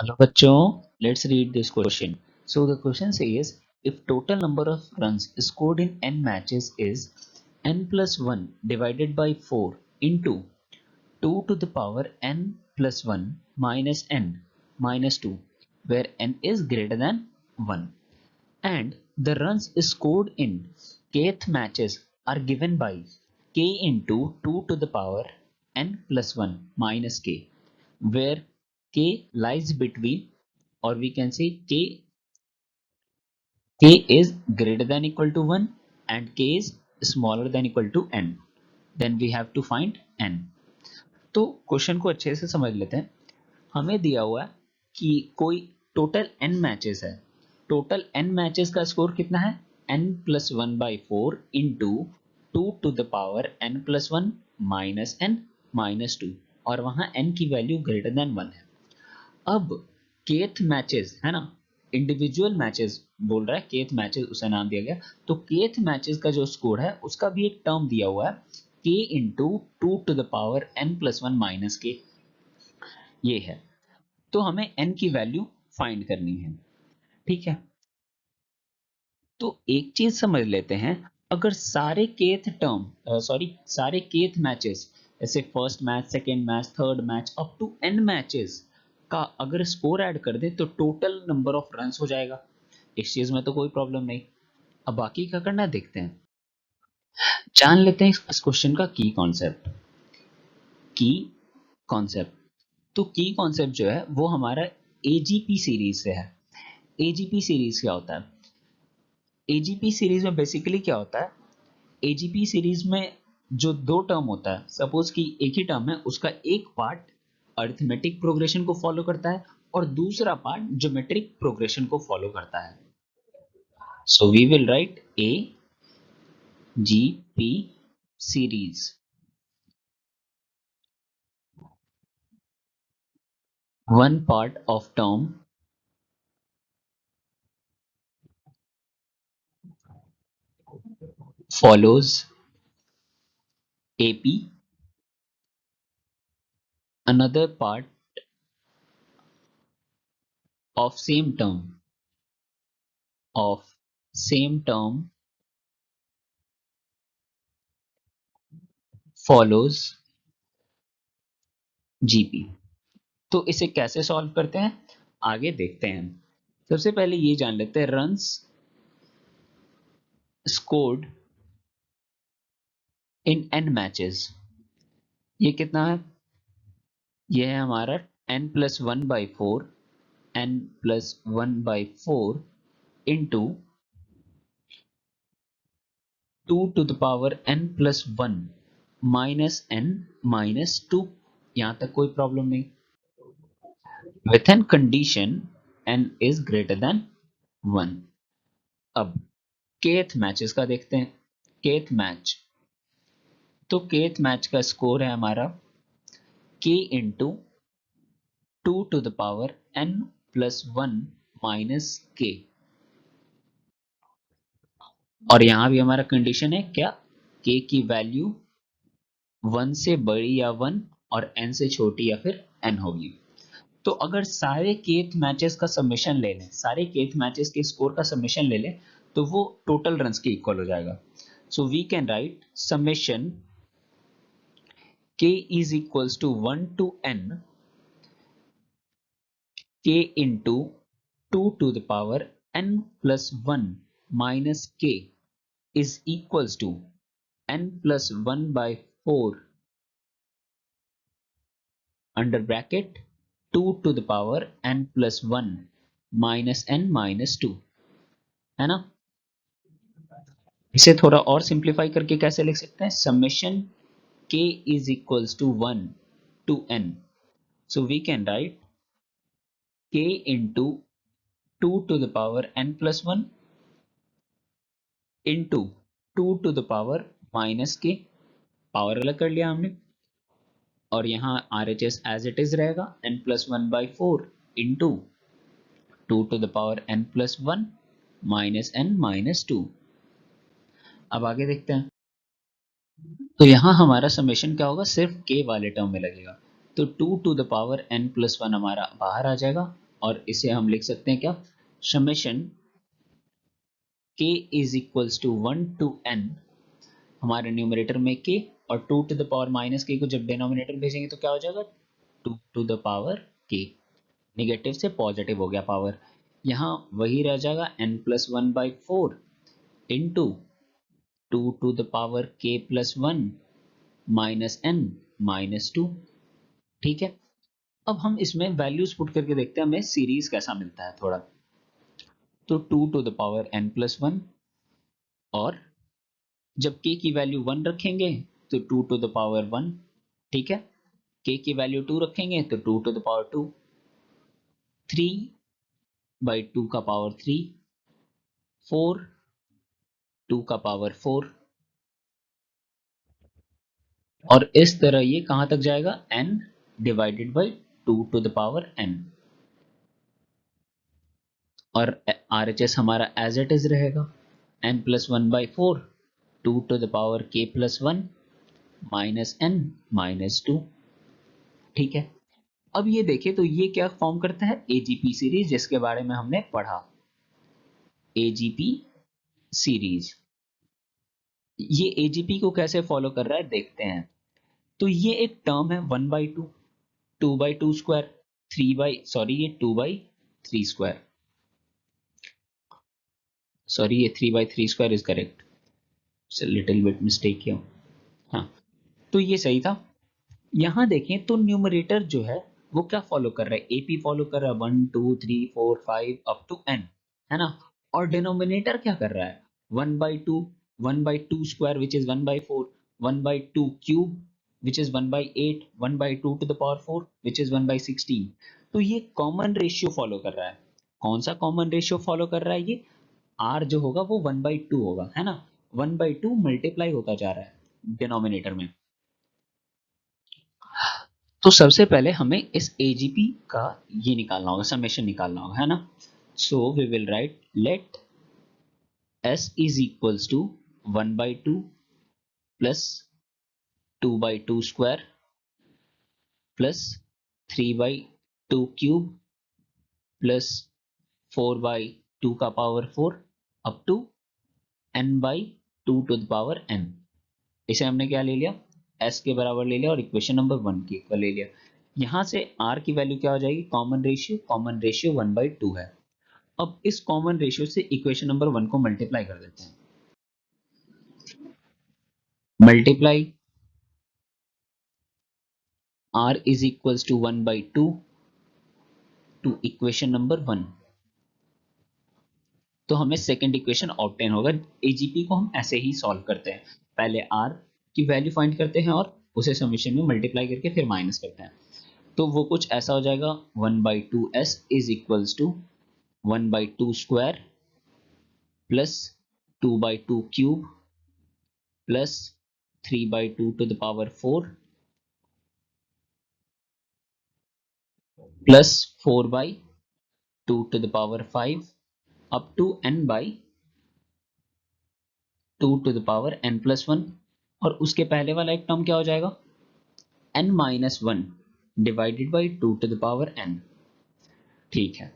Hello bachcho, let's read this question. So the question says if total number of runs scored in n matches is n plus 1 divided by 4 into 2 to the power n plus 1 minus n minus 2 where n is greater than 1 and the runs scored in kth matches are given by k into 2 to the power n plus 1 minus k where k lies between, or we can say k is greater than equal to 1 and k is smaller than equal to n, then we have to find n. तो question को अच्छे से समझ लेते हैं. हमें दिया हुआ है कि कोई टोटल n मैचेस है. टोटल n मैचेस का स्कोर कितना है n plus 1 by 4 into 2 to the power n plus 1 minus n minus 2 और वहां n की वैल्यू ग्रेटर देन 1 है. अब केथ मैचेस है ना, इंडिविजुअल मैचेस बोल रहा है, केथ मैचेस उसे नाम दिया गया. तो केथ मैचेस का जो स्कोर है उसका भी एक टर्म दिया हुआ है k into 2 to the power n plus 1 minus k, ये है. तो हमें n की वैल्यू फाइंड करनी है. ठीक है, तो एक चीज समझ लेते हैं. अगर सारे केथ टर्म सारे केथ मैचेस जैसे first match, second match, third match up to n matches का अगर स्कोर ऐड कर दे तो टोटल नंबर ऑफ रन्स हो जाएगा. इस चीज में तो कोई प्रॉब्लम नहीं. अब बाकी क्या करना है देखते हैं. जान लेते हैं इस क्वेश्चन का की कॉन्सेप्ट. की कॉन्सेप्ट, तो की कॉन्सेप्ट जो है वो हमारा एजीपी सीरीज से है. एजीपी सीरीज क्या होता है? एजीपी सीरीज में बेसिकली क्या होता है, एजीपी सीरीज में जो दो टर्म होता है, सपोज कि एक ही टर्म है, उसका एक पार्ट अरिथमेटिक प्रोग्रेशन को फॉलो करता है और दूसरा पार्ट ज्योमेट्रिक प्रोग्रेशन को फॉलो करता है. So we will write a G P series. One part of term follows AP, another part of same term follows GP. तो इसे कैसे सॉल्व करते हैं आगे देखते हैं. सबसे पहले ये जान लेते हैं runs scored in n matches. ये कितना है? ये है हमारा n plus 1 by 4, n plus 1 by 4 into 2 to the power n plus 1 minus n minus 2. यहां तक कोई प्रॉब्लम नहीं. With an condition n is greater than 1. अब केथ मैचेस का देखते हैं. केथ मैच, तो केथ मैच का स्कोर है हमारा k into 2 to the power n plus 1 minus k. और यहां भी हमारा कंडीशन है क्या, k की वैल्यू 1 से बड़ी या 1 और n से छोटी या फिर n होगी. तो अगर सारे केथ मैचेस का समेशन ले लें, सारे केथ मैचेस के स्कोर का समेशन ले लें तो वो टोटल रन्स के इक्वल हो जाएगा. So we can write summation k is equals to 1 to n k into 2 to the power n plus 1 minus k is equals to n plus 1 by 4 under bracket 2 to the power n plus 1 minus n minus 2, है ना. इसे थोड़ा और simplify करके कैसे लिख सकते हैं, summation k is equals to 1 to n. So we can write k into 2 to the power n plus 1 into 2 to the power minus k, power अलग कर लिया हमने, और यहाँ RHS एज इट इज रहेगा n plus 1 by 4 into 2 to the power n plus 1 minus n minus 2. अब आगे देखते हैं. तो यहाँ हमारा समेशन क्या होगा, सिर्फ k वाले टर्म में लगेगा. तो 2 to the power n plus 1 हमारा बाहर आ जाएगा और इसे हम लिख सकते हैं क्या, summation k is equals to 1 to n, हमारे न्यूमरेटर में k और 2 to the power minus k को जब डिनोमिनेटर भेजेंगे तो क्या हो जाएगा 2 to the power k, negative से पॉजिटिव हो गया पावर, यहाँ वही रह जाएगा n plus 1/4 into 2 to the power k plus 1 minus n minus 2। ठीक है, अब हम इसमें वैल्यूज पुट करके देखते हैं हमें सीरीज कैसा मिलता है थोड़ा। तो 2 to the power n plus 1, और जब k की वैल्यू 1 रखेंगे तो 2 टू द पावर 1, ठीक है, k की वैल्यू 2 रखेंगे तो 2 टू द पावर 2, 3/2 का पावर 3, 4 2 का पावर 4, और इस तरह ये कहां तक जाएगा n divided by 2 to the power n, और RHS हमारा एज इट इज रहेगा n plus 1/4 2 to the power k plus 1 minus n minus 2। ठीक है, अब ये देखें तो ये क्या फॉर्म करता है, AGP सीरीज, जिसके बारे में हमने पढ़ा, AGP सीरीज। ये AGP को कैसे फॉलो कर रहा है देखते हैं। तो ये एक टर्म है 1/2, 2/2 स्क्वायर, 2/3 स्क्वायर, सॉरी ये 3/3 square is correct, little bit mistake किया। हाँ, तो ये सही था। यहां देखें तो न्यूमरेटर जो है वो क्या फॉलो कर रहा है, एपी फॉलो कर रहा है 1 2 3 4 5 अप टू n, है ना, और डिनोमिनेटर क्या कर रहा है 1/2, 1/2 square which is 1/4, 1/2 cube which is 1/8, 1/2 to the power 4 which is 1/16। तो ये कॉमन रेशियो फॉलो कर रहा है। कौन सा कॉमन रेशियो फॉलो कर रहा है ये, r जो होगा वो 1/2 होगा, है ना, 1/2 मल्टीप्लाई होता जा रहा है डिनोमिनेटर में। तो सबसे पहले हमें इस AGP का ये निकालना होगा, समेशन निकालना होगा, है ना। So we will write let S is equals to 1/2 plus 2/2 square plus 3/2 cube plus 4/2 का power 4 up to n/2 to the power n। इसे हमने क्या ले लिया, s के बराबर ले लिया और इक्वेशन नंबर 1 के इक्वल ले लिया। यहां से r की वैल्यू क्या हो जाएगी, कॉमन रेशियो 1/2 है। अब इस कॉमन रेशियो से इक्वेशन नंबर 1 को मल्टीप्लाई कर देते हैं, multiply r is equals to 1/2 to equation number 1, तो हमें सेकंड इक्वेशन ऑब्टेन होगा। AGP को हम ऐसे ही सॉल्व करते हैं, पहले r की वैल्यू फाइंड करते हैं और उसे समीशन में मल्टीप्लाई करके फिर माइनस करते हैं। तो वो कुछ ऐसा हो जाएगा 1/2 s is equals to 1/2 square plus 2/2 cube plus 3/2 to the power 4 plus 4/2 to the power 5 up to n/2 to the power n plus 1, और उसके पहले वाला एक टर्म क्या हो जाएगा n minus 1 divided by 2 to the power n। ठीक है,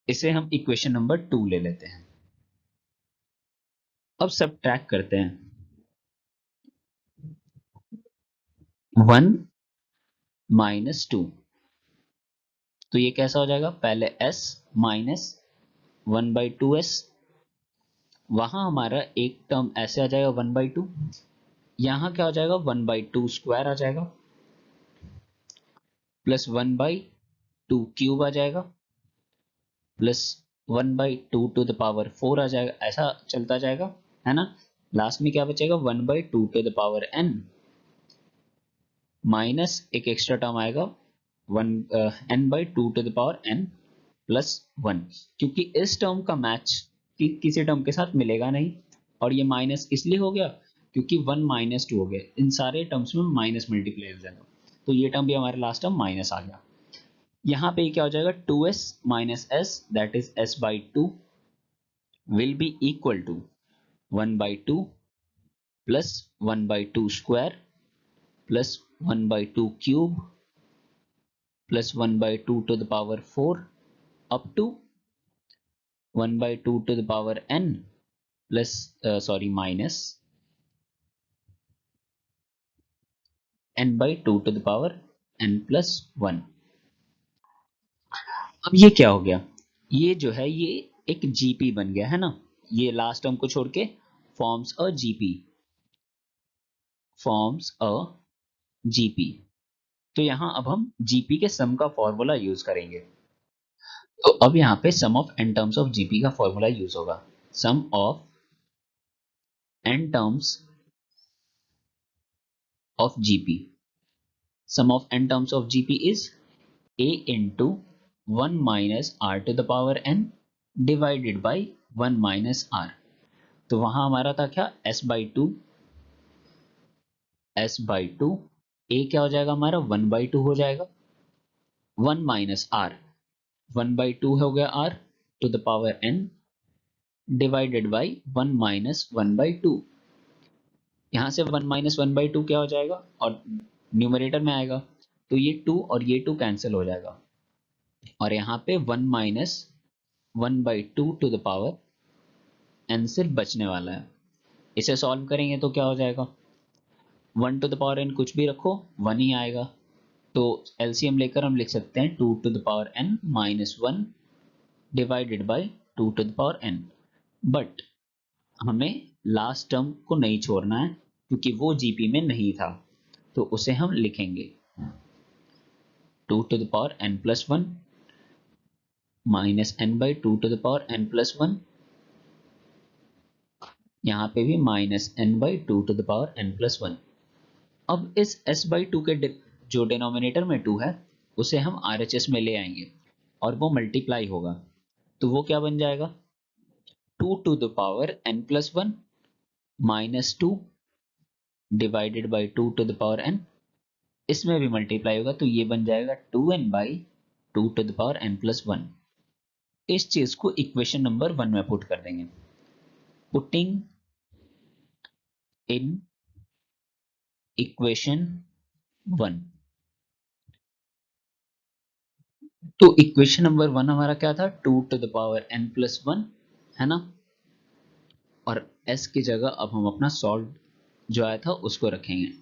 इसे हम इक्वेशन नंबर 2 ले लेते हैं। अब सब्ट्रैक्ट करते हैं, 1 माइनस 2, तो ये कैसा हो जाएगा, पहले s माइनस 1/2s, वहां हमारा एक टर्म ऐसे आ जाएगा 1/2, यहां क्या हो जाएगा 1/2 स्क्वायर आ जाएगा प्लस 1/2 क्यूब आ जाएगा प्लस 1/2 टू द पावर 4 आ जाएगा, ऐसा चलता जाएगा, है ना। लास्ट में क्या बचेगा 1/2 to the power n minus एक एक्स्ट्रा टर्म आएगा 1n/2 to the power n plus 1, क्योंकि इस टर्म का मैच किसी टर्म के साथ मिलेगा नहीं, और ये माइनस इसलिए हो गया क्योंकि 1 माइनस 2 हो गया, इन सारे टर्म्स में माइनस मल्टीप्लाई हो जाएगा, तो ये टर्म भी हमारे लास्ट टर्म माइनस आ गया। यहाँ पे क्या हो जाएगा 2s minus s that is s/2 will be equal to 1/2 plus 1/2 square plus 1/2 cube plus 1/2 to the power 4 up to 1 by 2 to the power n plus minus n by 2 to the power n plus 1। अब ये क्या हो गया, ये जो है ये एक जीपी बन गया है ना, ये लास्ट टर्म को छोड़ के forms a GP, forms a GP. तो यहां अब हम जीपी के सम का फॉर्मूला यूज करेंगे। तो अब यहाँ पे sum of n terms of GP का फॉर्मूला यूज होगा। Sum of n terms of GP, sum of n terms of GP is a into 1 minus r to the power n divided by 1 minus r। तो वहां हमारा था क्या, s by 2, s by 2, a क्या हो जाएगा हमारा 1 by 2 हो जाएगा, 1 minus r, 1 by 2 हो गया r to the power n divided by 1 minus 1 by 2। यहां से 1 minus 1 by 2 क्या हो जाएगा और न्यूमरेटर में आएगा, तो ये 2 और ये 2 कैंसिल हो जाएगा, और यहाँ पे 1 minus 1 by 2 to the power n सिर्फ बचने वाला है। इसे सॉल्व करेंगे तो क्या हो जाएगा, 1 टू द पावर n कुछ भी रखो 1 ही आएगा। तो एलसीएम लेकर हम लिख सकते हैं 2 to the power n minus 1 divided by 2 to the power n। But हमें लास्ट टर्म को नहीं छोड़ना है क्योंकि वो जीपी में नहीं था, तो उसे हम लिखेंगे 2 to the power n plus 1 minus n by 2 to the power n plus 1, यहाँ पे भी minus n by 2 to the power n plus 1। अब इस s बाई 2 के जो डिनोमिनेटर में 2 है उसे हम RHS में ले आएंगे और वो मल्टीप्लाई होगा, तो वो क्या बन जाएगा 2 to the power n plus 1 minus 2 divided by 2 to the power n, इसमें भी मल्टीप्लाई होगा तो ये बन जाएगा 2n by 2 to the power n plus 1। इस चीज को इक्वेशन नंबर 1 में पुट कर देंगे। पुटिंग इन इक्वेशन 1, तो इक्वेशन नंबर 1 हमारा क्या था 2 to the power n plus 1 है ना, और s की जगह अब हम अपना सॉल्व जो आया था उसको रखेंगे,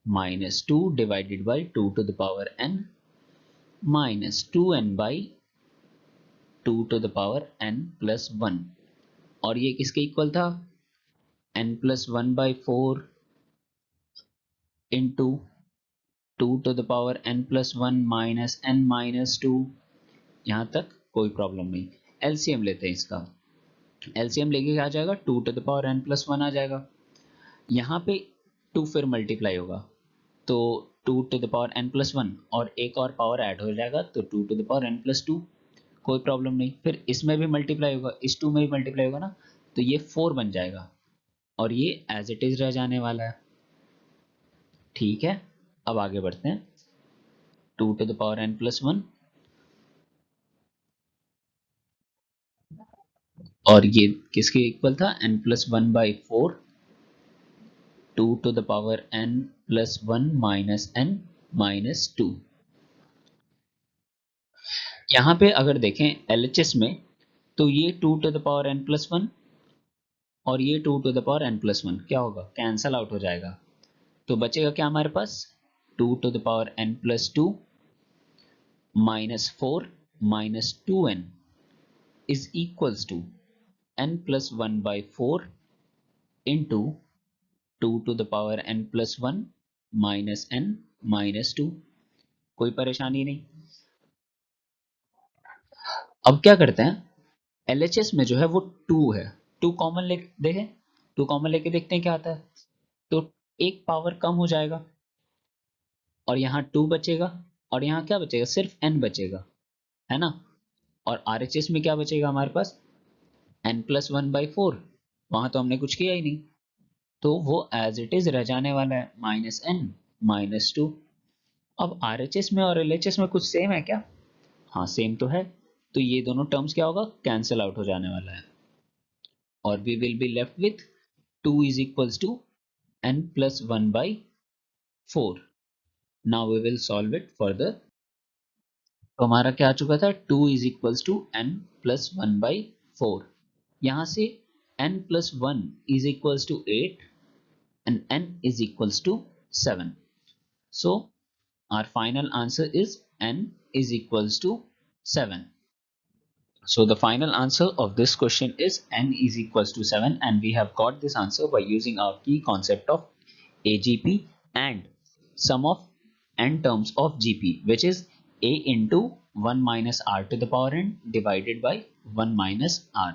minus 2 divided by 2 to the power n minus 2n by 2 to the power n plus 1, और ये किसके इक्वल था n plus 1 by 4 into 2 to the power n plus 1 minus n minus 2। यहां तक कोई प्रॉब्लम नहीं। एलसीएम लेते हैं इसका, एलसीएम लेके क्या आ जाएगा 2 to the power n plus 1 आ जाएगा, यहाँ पे 2 फिर मल्टीप्लाई होगा तो 2 to the power n plus 1 और एक और पावर ऐड हो जाएगा तो 2 to the power n plus 2, कोई प्रॉब्लम नहीं। फिर इसमें भी मल्टीप्लाई होगा, इस 2 में भी मल्टीप्लाई होगा ना, तो ये 4 बन जाएगा और ये एज इट इज रह जाने वाला है। ठीक है, अब आगे बढ़ते हैं 2 to the power n plus 1, और ये किसके इक्वल था n plus 1 by 4 2 to the power n plus 1 minus n minus 2। यहाँ पे अगर देखें LHS में तो ये 2 to the power n plus 1 और ये 2 to the power n plus 1 क्या होगा, कैंसल आउट हो जाएगा, तो बचेगा क्या हमारे पास 2 to the power n plus 2 minus 4 minus 2n is equals to n plus 1 by 4 into 2 to the power n plus 1 minus n minus 2। कोई परेशानी नहीं। अब क्या करते हैं, LHS में जो है वो 2 है, 2 कॉमन ले देखें, 2 कॉमन लेके देखते हैं क्या आता है, तो एक पावर कम हो जाएगा और यहाँ 2 बचेगा और यहाँ क्या बचेगा सिर्फ n बचेगा, है ना, और RHS में क्या बचेगा हमारे पास n प्लस 1 बाई 4, वहां तो हमने कुछ किया ही नहीं, तो वो एज इट इज रह जाने वाला है माइनस n माइनस 2। अब RHS में और LHS में कुछ सेम है क्या, हाँ सेम तो है, तो ये दोनों टर्म्स क्या होगा कैंसिल आउट हो जाने वाला है और we will be left with 2 is equals to n plus 1 by 4। Now we will solve it further। तो हमारा क्या आ चुका था, 2 is equals to n plus 1/4। यहाँ से n plus 1 is equals to 8 and n is equals to 7. So our final answer is n is equals to 7. So the final answer of this question is n is equals to 7, and we have got this answer by using our key concept of AGP and sum of n terms of GP, which is a into 1 minus r to the power n divided by 1 minus r.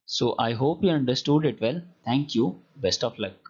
So I hope you understood it well. Thank you. Best of luck.